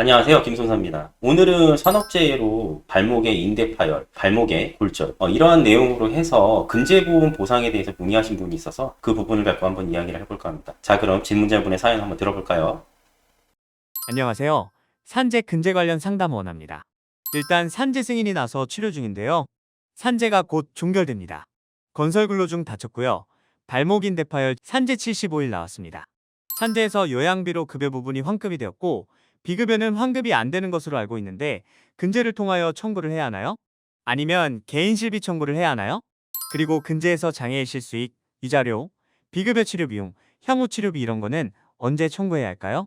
안녕하세요. 김손사입니다. 오늘은 산업재해로 발목의 인대 파열, 발목의 골절 이러한 내용으로 해서 근제보험 보상에 대해서 문의하신 분이 있어서 그 부분을 갖고 한번 이야기를 해볼까 합니다. 자, 그럼 질문자분의 사연 한번 들어볼까요? 안녕하세요. 산재 근제 관련 상담 원합니다. 일단 산재 승인이 나서 치료 중인데요. 산재가 곧 종결됩니다. 건설 근로 중 다쳤고요. 발목 인대 파열 산재 75일 나왔습니다. 산재에서 요양비로 급여 부분이 환급이 되었고 비급여는 환급이 안 되는 것으로 알고 있는데 근제를 통하여 청구를 해야 하나요? 아니면 개인 실비 청구를 해야 하나요? 그리고 근제에서 장애인 실수익, 위자료, 비급여 치료 비용, 향후 치료비 이런 거는 언제 청구해야 할까요?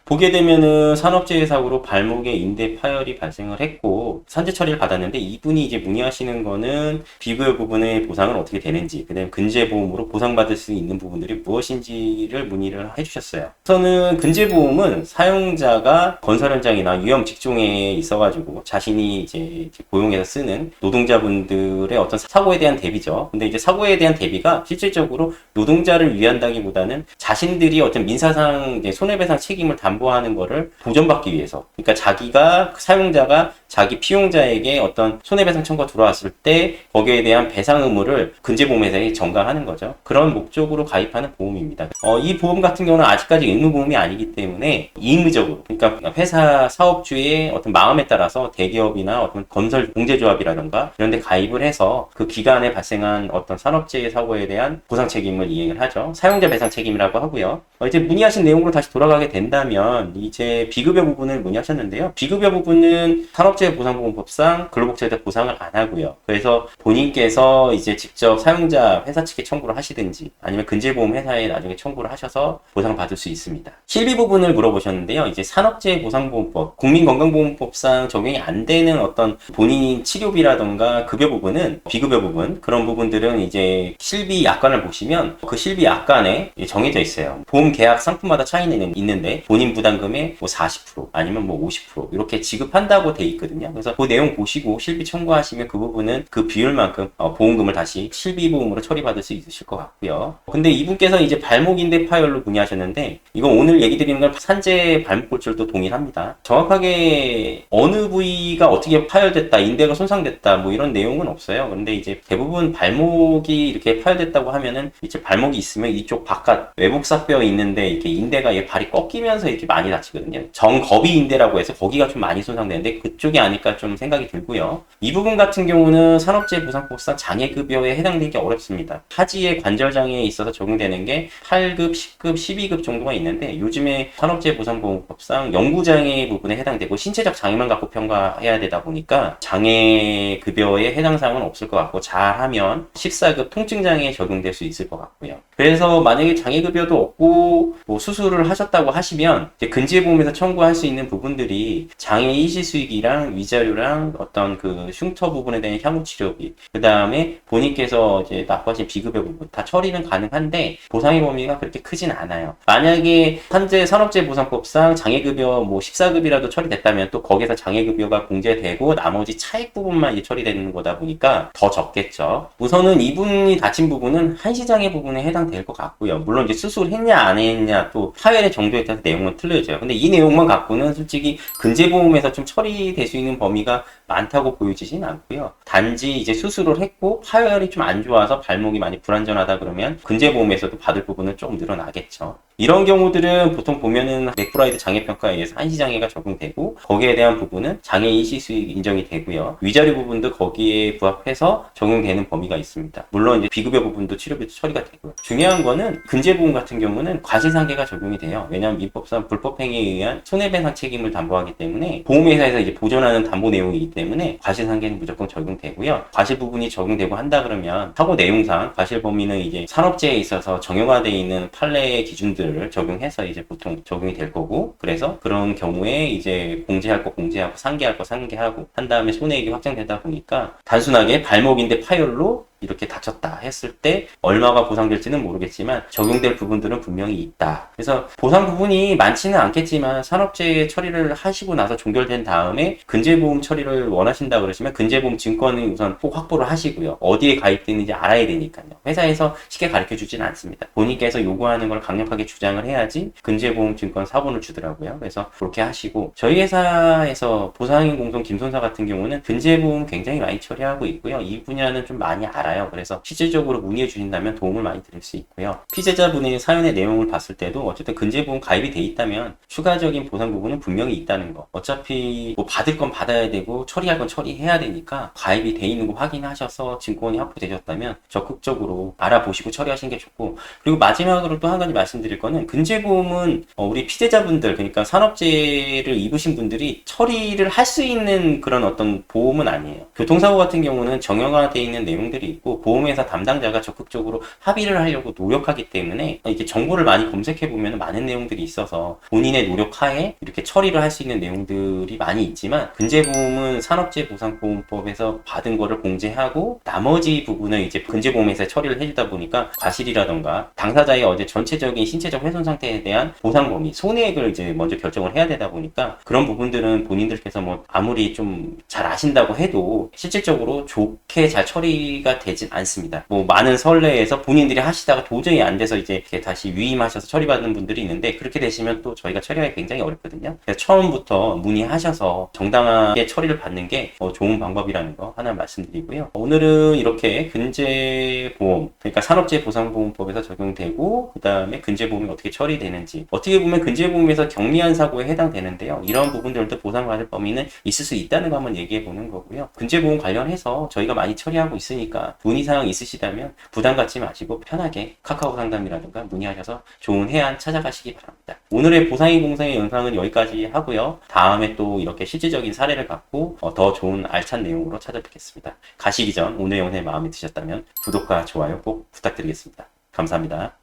보게 되면은 산업재해 사고로 발목에 인대 파열이 발생을 했고 산재 처리를 받았는데 이분이 이제 문의하시는 거는 비급여 부분의 보상은 어떻게 되는지, 그다음에 근제보험으로 보상받을 수 있는 부분들이 무엇인지를 문의를 해주셨어요. 우선은 근제보험은 사용자가 건설 현장이나 위험 직종에 있어가지고 자신이 이제 고용해서 쓰는 노동자분들의 어떤 사고에 대한 대비죠. 근데 이제 사고에 대한 대비가 실질적으로 노동자를 위한다기보다는 자신들이 어떤 민사상 이제 손해배상 책임을 담보하는 거를 보전받기 위해서, 그러니까 자기가 사용자가 자기 피용자에게 어떤 손해배상 청구가 들어왔을 때 거기에 대한 배상 의무를 근제보험회사에 전가하는 거죠. 그런 목적으로 가입하는 보험입니다. 이 보험 같은 경우는 아직까지 의무보험이 아니기 때문에 임의적으로, 그러니까 회사 사업주의 어떤 마음에 따라서 대기업이나 어떤 건설 공제조합이라던가 이런 데 가입을 해서 그 기간에 발생한 어떤 산업재해 사고에 대한 보상 책임을 이행을 하죠. 사용자 배상 책임이라고 하고요. 이제 문의하신 내용으로 다시 돌아가게 된다면 이제 비급여 부분을 문의하셨는데요. 비급여 부분은 산업재해보상보험법상 근로복지에다 보상을 안 하고요. 그래서 본인께서 이제 직접 사용자 회사 측에 청구를 하시든지 아니면 근제보험 회사에 나중에 청구를 하셔서 보상받을 수 있습니다. 실비 부분을 물어보셨는데요. 이제 산업재해보상보험법, 국민건강보험법상 적용이 안 되는 어떤 본인 치료비라던가 급여 부분은, 비급여 부분, 그런 부분들은 이제 실비 약관을 보시면 그 실비 약관에 정해져 있어요. 보험 계약 상품마다 차이는 있는데 본인 부담금의 뭐 40% 아니면 뭐 50% 이렇게 지급한다고 돼 있거든요. 그래서 그 내용 보시고 실비 청구하시면 그 부분은 그 비율만큼 보험금을 다시 실비 보험으로 처리받을 수 있으실 것 같고요. 근데 이분께서 이제 발목인대 파열로 문의하셨는데, 이거 오늘 얘기 드리는 건 산재 발목 골절도 동일합니다. 정확하게 어느 부위가 어떻게 파열됐다, 인대가 손상됐다 뭐 이런 내용은 없어요. 근데 이제 대부분 발목이 이렇게 파열됐다고 하면은 이제 발목이 있으면 이쪽 바깥 외복사뼈 있는데 이렇게 인대가 발이 꺾이면서 이렇게 많이 다치거든요. 정거비 인대라고 해서 거기가 좀 많이 손상되는데 그쪽이 아닐까 좀 생각이 들고요. 이 부분 같은 경우는 산업재해보상법상 장애급여에 해당되기 어렵습니다. 하지의 관절장애에 있어서 적용되는 게 8급, 10급, 12급 정도가 있는데 요즘에 산업재해보상보험법상 영구장애 부분에 해당되고 신체적 장애만 갖고 평가해야 되다 보니까 장애급여에 해당 사항은 없을 것 같고, 잘하면 14급 통증장애에 적용될 수 있을 것 같고요. 그래서 만약에 장애급여도 없고 뭐 수술을 하셨다고 하시면 이제 근지보험에서 청구할 수 있는 부분들이 장애 일시수익이랑 위자료랑 어떤 그 흉터 부분에 대한 향후 치료비, 그 다음에 본인께서 이제 납부하신 비급여 부분 다 처리는 가능한데 보상의 범위가 그렇게 크진 않아요. 만약에 현재 산업재해보상법상 장애급여 뭐 14급이라도 처리됐다면 또 거기서 장애급여가 공제되고 나머지 차액 부분만 이제 처리되는 거다 보니까 더 적겠죠. 우선은 이분이 다친 부분은 한시장애 부분에 해당될 것 같고요. 물론 이제 수술했냐 안 했냐 또 파열의 정도에 따라서 내용은 틀려져요. 근데 이 내용만 갖고는 솔직히 근제보험에서 좀 처리될 수 있는 범위가 많다고 보여지진 않고요. 단지 이제 수술을 했고 파열이 좀 안 좋아서 발목이 많이 불안전하다 그러면 근제보험에서도 받을 부분은 조금 늘어나겠죠. 이런 경우들은 보통 보면은 맥브라이드 장애평가에 의해서 한시장애가 적용되고 거기에 대한 부분은 장애 일시수익 인정이 되고요. 위자료 부분도 거기에 부합해서 적용되는 범위가 있습니다. 물론 이제 비급여 부분도 치료비도 처리가 되고요. 중요한 거는 근제보험 같은 경우는 과실상계가 적용이 돼요. 왜냐하면 민법상 불법행위에 의한 손해배상 책임을 담보하기 때문에 보험회사에서 이제 보전하는 담보 내용이기 때문에 과실상계는 무조건 적용되고요. 과실 부분이 적용되고 한다 그러면 사고 내용상 과실 범위는 이제 산업재해에 있어서 정형화되어 있는 판례 기준들을 적용해서 이제 보통 적용이 될 거고, 그래서 그런 경우에 이제 공제할 거 공제하고 상계할 거 상계하고 한 다음에 손해액이 확정되다 보니까 단순하게 발목인대 파열로 이렇게 다쳤다 했을 때 얼마가 보상될지는 모르겠지만 적용될 부분들은 분명히 있다. 그래서 보상 부분이 많지는 않겠지만 산업재해 처리를 하시고 나서 종결된 다음에 근제보험 처리를 원하신다 그러시면 근제보험 증권을 우선 꼭 확보를 하시고요. 어디에 가입되는지 알아야 되니까요. 회사에서 쉽게 가르쳐 주지는 않습니다. 본인께서 요구하는 걸 강력하게 주장을 해야지 근제보험 증권 사본을 주더라고요. 그래서 그렇게 하시고 저희 회사에서 보상인 공동 김손사 같은 경우는 근제보험 굉장히 많이 처리하고 있고요. 이 분야는 좀 많이 알아요. 그래서 실질적으로 문의해 주신다면 도움을 많이 드릴 수 있고요. 피해자분의 사연의 내용을 봤을 때도 어쨌든 근제보험 가입이 돼 있다면 추가적인 보상 부분은 분명히 있다는 거. 어차피 뭐 받을 건 받아야 되고 처리할 건 처리해야 되니까 가입이 돼 있는 거 확인하셔서 증권이 확보되셨다면 적극적으로 알아보시고 처리하시는 게 좋고, 그리고 마지막으로 또 한 가지 말씀드릴 거는 근제보험은 우리 피해자분들, 그러니까 산업재해를 입으신 분들이 처리를 할 수 있는 그런 어떤 보험은 아니에요. 교통사고 같은 경우는 정형화되어 있는 내용들이 있고 보험회사 담당자가 적극적으로 합의를 하려고 노력하기 때문에 이렇게 정보를 많이 검색해 보면 많은 내용들이 있어서 본인의 노력하에 이렇게 처리를 할 수 있는 내용들이 많이 있지만, 근제보험은 산업재해보상보험법에서 받은 거를 공제하고 나머지 부분은 이제 근제보험회사에 처리를 해주다 보니까 과실이라던가 당사자의 어제 전체적인 신체적 훼손 상태에 대한 보상 범위, 손해액을 이제 먼저 결정을 해야 되다 보니까 그런 부분들은 본인들께서 뭐 아무리 좀 잘 아신다고 해도 실질적으로 좋게 잘 처리가 되진 않습니다. 뭐 많은 선례에서 본인들이 하시다가 도저히 안 돼서 이제 이렇게 다시 위임하셔서 처리받는 분들이 있는데, 그렇게 되시면 또 저희가 처리하기 굉장히 어렵거든요. 그래서 처음부터 문의하셔서 정당하게 처리를 받는 게 좋은 방법이라는 거 하나 말씀드리고요. 오늘은 이렇게 근제보험, 그러니까 산업재해보상보험법에서 적용되고 그 다음에 근제보험이 어떻게 처리되는지, 어떻게 보면 근제보험에서 경미한 사고에 해당되는데요. 이런 부분들도 보상받을 범위는 있을 수 있다는 거 한번 얘기해 보는 거고요. 근제보험 관련해서 저희가 많이 처리하고 있으니까 문의사항 있으시다면 부담 갖지 마시고 편하게 카카오 상담이라든가 문의하셔서 좋은 해안 찾아가시기 바랍니다. 오늘의 보상인 공상의 영상은 여기까지 하고요. 다음에 또 이렇게 실질적인 사례를 갖고 더 좋은 알찬 내용으로 찾아뵙겠습니다. 가시기 전 오늘 영상이 마음에 드셨다면 구독과 좋아요 꼭 부탁드리겠습니다. 감사합니다.